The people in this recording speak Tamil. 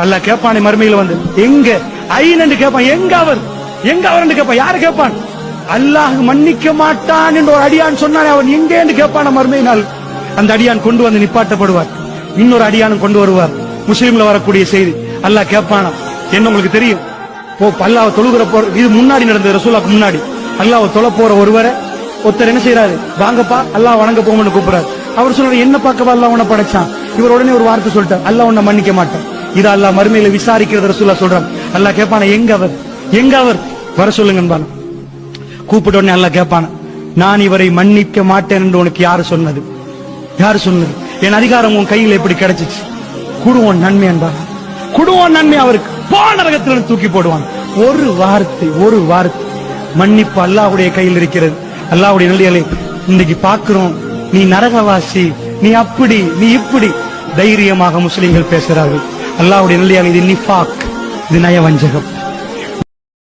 அல்லாஹ் கேட்பானே மறுமையில வந்து, எங்க ஐனன்னு கேட்பான். எங்க அவர் கேட்பான். யாரு கேட்பான்? அல்லாஹ் மன்னிக்க மாட்டான் என்று ஒரு அடியான் சொன்னானே, அவன் எங்க என்று கேட்பான மறுமையினால். அந்த அடியான் கொண்டு வந்து நிப்பாட்டப்படுவார். இன்னொரு அடியானும் கொண்டு வருவார். முஸ்லீம்ல வரக்கூடிய செய்தி. அல்லாஹ் கேட்பானா, என்ன உங்களுக்கு தெரியும்? அல்லாஹ் தொழுகிற போற, இது முன்னாடி நடந்தது, ரசூலுல்லாஹ்க்கு முன்னாடி. அல்லாஹ் தொழ போற ஒருவரை ஒருத்தர் என்ன செய்யறாரு? வாங்கப்பா அல்லாஹ் வணங்க போங்கன்னு கூப்பிடுறாரு. அவர் சொல்றாரு, என்ன பார்க்கவா அல்லாஹ் உன்னை படைச்சான்? இவர் உடனே ஒரு வார்த்தை சொல்லிட்டார், அல்லாஹ் உன்னை மன்னிக்க மாட்டான். இது அல்லாஹ் மறுமையில விசாரிக்கிறது ரசூலுல்லாஹ் சொல்றாங்க. அல்லாஹ் கேட்பான, எங்க அவர் வர சொல்லுங்க. கூப்பிட்ட உடனே அல்லாஹ் கேட்பான, நான் இவரை மன்னிக்க மாட்டேன் என்று உனக்கு யாரு சொன்னது? என் அதிகாரம் உன் கையில் எப்படி கிடைச்சிச்சு? குடுவோன் நன்மை என்பான். குடுவோன் நன்மை அவருக்கு நரகத்தில் தூக்கி போடுவான். ஒரு வார்த்தை மன்னிப்பு அல்லாஹ்வுடைய கையில் இருக்கிறது. அல்லாஹ்வுடைய நல்லியலை இன்னைக்கு பார்க்கிறோம். நீ நரகவாசி, நீ அப்படி, நீ இப்படி தைரியமாக முஸ்லிம்கள் பேசுகிறார்கள். அல்லாஹ்வுடைய நல்லியலை இது நிஃபாக், இது நயவஞ்சகம்.